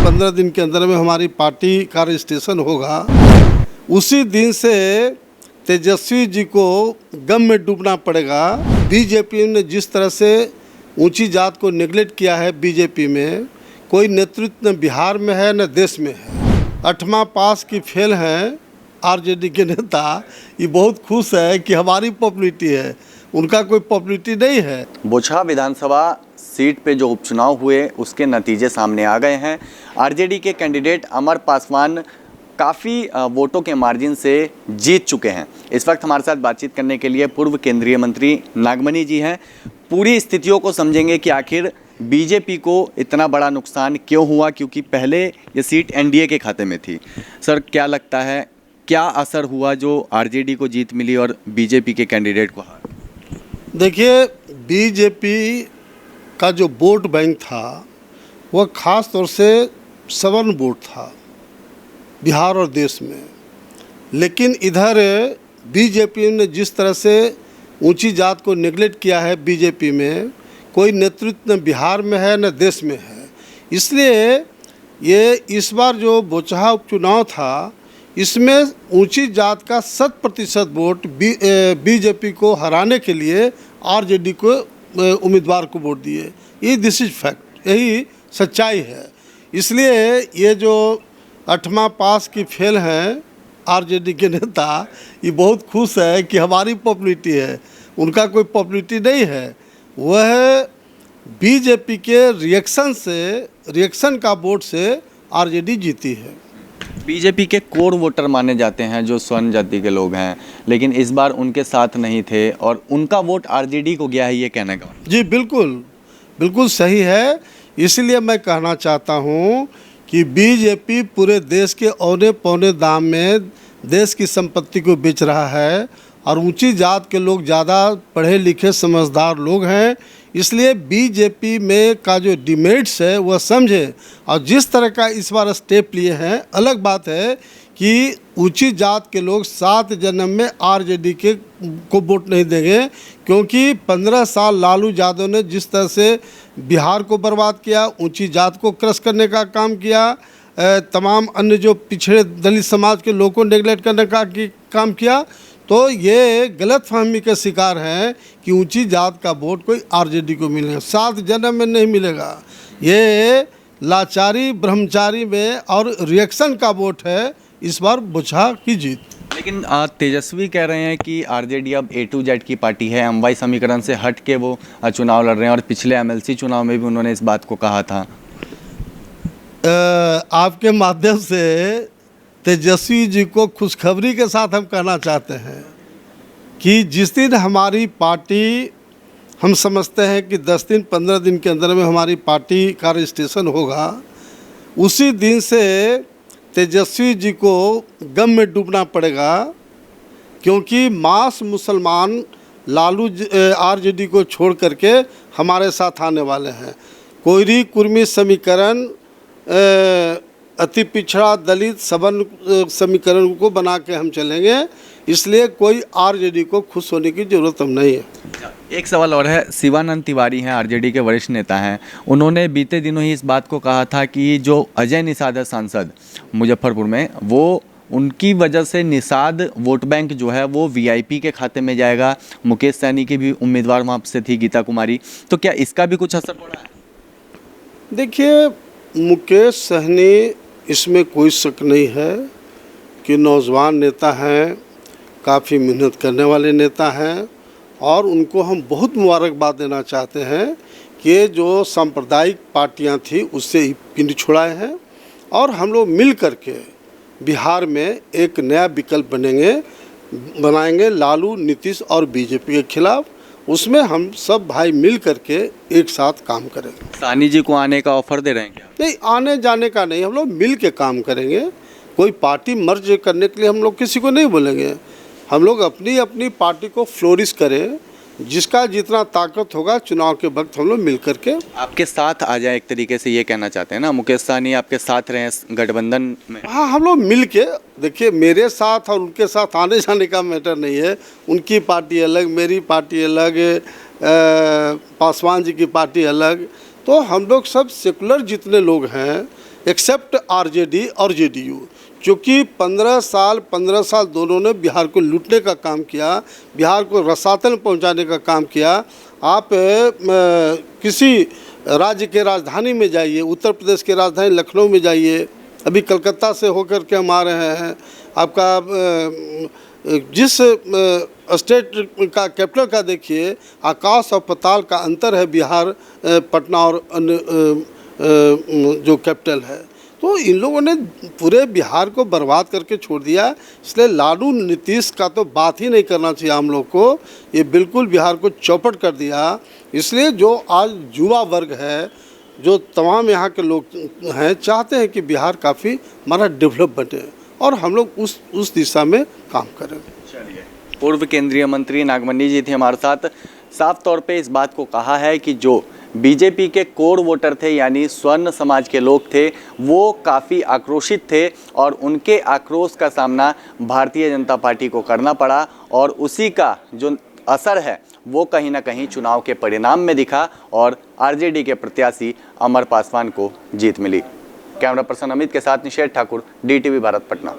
15 दिन के अंदर में हमारी पार्टी का रजिस्ट्रेशन होगा, उसी दिन से तेजस्वी जी को गम में डूबना पड़ेगा। बीजेपी ने जिस तरह से ऊंची जात को नेगलेक्ट किया है, बीजेपी में कोई नेतृत्व न बिहार में है न देश में है। 8वां पास की फेल हैं आरजेडी के नेता। ये बहुत खुश है कि हमारी पॉपुलरिटी है, उनका कोई पॉपुलरिटी नहीं है। बोचहा विधानसभा सीट पे जो उपचुनाव हुए उसके नतीजे सामने आ गए हैं। आरजेडी के कैंडिडेट अमर पासवान काफ़ी वोटों के मार्जिन से जीत चुके हैं। इस वक्त हमारे साथ बातचीत करने के लिए पूर्व केंद्रीय मंत्री नागमणि जी हैं। पूरी स्थितियों को समझेंगे कि आखिर बीजेपी को इतना बड़ा नुकसान क्यों हुआ, क्योंकि पहले ये सीट एनडीए के खाते में थी। सर, क्या लगता है, क्या असर हुआ जो आरजेडी को जीत मिली और बीजेपी के कैंडिडेट को हार? देखिए, बीजेपी का जो वोट बैंक था वह ख़ास तौर से सवर्ण वोट था बिहार और देश में। लेकिन इधर बीजेपी ने जिस तरह से ऊंची जात को नेगलेक्ट किया है, बीजेपी में कोई नेतृत्व न बिहार में है न देश में है। इसलिए ये इस बार जो बोचहा उपचुनाव था, इसमें ऊंची जात का 100% वोट बीजेपी को हराने के लिए आरजेडी को उम्मीदवार को वोट दिए। ये दिस इज फैक्ट, यही सच्चाई है। इसलिए ये जो 8वां पास की फेल हैं आरजेडी के नेता, ये बहुत खुश है कि हमारी पॉपुलरिटी है, उनका कोई पॉपुलरिटी नहीं है। वह बीजेपी के रिएक्शन का वोट से आरजेडी जीती है। बीजेपी के कोर वोटर माने जाते हैं जो स्वर्ण जाति के लोग हैं, लेकिन इस बार उनके साथ नहीं थे और उनका वोट आरजेडी को गया है, ये कहने का? जी बिल्कुल सही है। इसलिए मैं कहना चाहता हूँ कि बीजेपी पूरे देश के औने पौने दाम में देश की संपत्ति को बेच रहा है और ऊंची जात के लोग ज़्यादा पढ़े लिखे समझदार लोग हैं। इसलिए बीजेपी में का जो डिमेरिट्स है वह समझे और जिस तरह का इस बार स्टेप लिए हैं। अलग बात है कि ऊंची जात के लोग 7 जन्म में आरजेडी को वोट नहीं देंगे, क्योंकि 15 साल लालू यादव ने जिस तरह से बिहार को बर्बाद किया, ऊंची जात को क्रश करने का काम किया, तमाम अन्य जो पिछड़े दलित समाज के लोगों को नेगलेक्ट करने का काम किया, तो ये गलतफहमी के शिकार हैं कि ऊंची जात का वोट कोई आरजेडी को मिलेगा। 7 जन्म में नहीं मिलेगा। ये लाचारी ब्रह्मचारी में और रिएक्शन का वोट है इस बार बोचहा की जीत। लेकिन तेजस्वी कह रहे हैं कि आरजेडी अब A to Z की पार्टी है, अम्बाई समीकरण से हट के वो चुनाव लड़ रहे हैं और पिछले एमएलसी चुनाव में भी उन्होंने इस बात को कहा था। आपके माध्यम से तेजस्वी जी को खुशखबरी के साथ हम कहना चाहते हैं कि जिस दिन हमारी पार्टी, हम समझते हैं कि 10 दिन 15 दिन के अंदर में हमारी पार्टी का रजिस्ट्रेशन होगा, उसी दिन से तेजस्वी जी को गम में डूबना पड़ेगा, क्योंकि मास मुसलमान लालू आरजेडी को छोड़ करके हमारे साथ आने वाले हैं। कोयरी कुर्मी समीकरण, अति पिछड़ा दलित सवर्ण समीकरण को बना के हम चलेंगे। इसलिए कोई आरजेडी को खुश होने की ज़रूरत हम नहीं है। एक सवाल और है, शिवानंद तिवारी हैं, आरजेडी के वरिष्ठ नेता हैं, उन्होंने बीते दिनों ही इस बात को कहा था कि जो अजय निषाद है सांसद मुजफ्फरपुर में, वो उनकी वजह से निषाद वोट बैंक जो है वो वीआईपी के खाते में जाएगा। मुकेश सहनी की भी उम्मीदवार वहाँ से थी, गीता कुमारी, तो क्या इसका भी कुछ असर पड़ा है? देखिए, मुकेश सहनी, इसमें कोई शक नहीं है कि नौजवान नेता हैं, काफ़ी मेहनत करने वाले नेता हैं और उनको हम बहुत मुबारकबाद देना चाहते हैं कि जो सांप्रदायिक पार्टियां थी उससे ही पिंड छुड़ाए हैं और हम लोग मिल करके बिहार में एक नया विकल्प बनाएंगे लालू, नीतीश और बीजेपी के खिलाफ। उसमें हम सब भाई मिल करके एक साथ काम करेंगे। सानी जी को आने का ऑफर दे रहे हैं क्या? नहीं, आने जाने का नहीं, हम लोग मिल के काम करेंगे। कोई पार्टी मर्ज करने के लिए हम लोग किसी को नहीं बोलेंगे। हम लोग अपनी अपनी पार्टी को फ्लोरिश करें, जिसका जितना ताकत होगा चुनाव के वक्त हम लोग मिल करके आपके साथ आ जाए, एक तरीके से ये कहना चाहते हैं ना? मुकेश सहनी आपके साथ रहे गठबंधन में। हाँ, हम लोग मिल के, देखिए मेरे साथ और उनके साथ आने जाने का मैटर नहीं है। उनकी पार्टी अलग, मेरी पार्टी अलग, पासवान जी की पार्टी अलग, तो हम लोग सब सेकुलर जितने लोग हैं एक्सेप्ट आरजेडी और जेडीयू, क्योंकि 15 साल दोनों ने बिहार को लूटने का काम किया, बिहार को रसातल पहुंचाने का काम किया। आप किसी राज्य के राजधानी में जाइए, उत्तर प्रदेश के राजधानी लखनऊ में जाइए, अभी कलकत्ता से होकर के हम आ रहे हैं, आपका जिस स्टेट का कैपिटल का देखिए, आकाश और पाताल का अंतर है बिहार, पटना और अन्य जो कैपिटल है। तो इन लोगों ने पूरे बिहार को बर्बाद करके छोड़ दिया। इसलिए लालू नीतीश का तो बात ही नहीं करना चाहिए हम लोग को, ये बिल्कुल बिहार को चौपट कर दिया। इसलिए जो आज युवा वर्ग है, जो तमाम यहाँ के लोग हैं, चाहते हैं कि बिहार काफ़ी हमारा डेवलप बने और हम लोग उस दिशा में काम करें। चलिए, पूर्व केंद्रीय मंत्री नागमणि जी थे हमारे साथ, साफ तौर पे इस बात को कहा है कि जो बीजेपी के कोर वोटर थे यानी स्वर्ण समाज के लोग थे, वो काफ़ी आक्रोशित थे और उनके आक्रोश का सामना भारतीय जनता पार्टी को करना पड़ा और उसी का जो असर है वो कहीं ना कहीं चुनाव के परिणाम में दिखा और आरजेडी के प्रत्याशी अमर पासवान को जीत मिली। कैमरा पर्सन अमित के साथ निषेध ठाकुर, DTV भारत, पटना।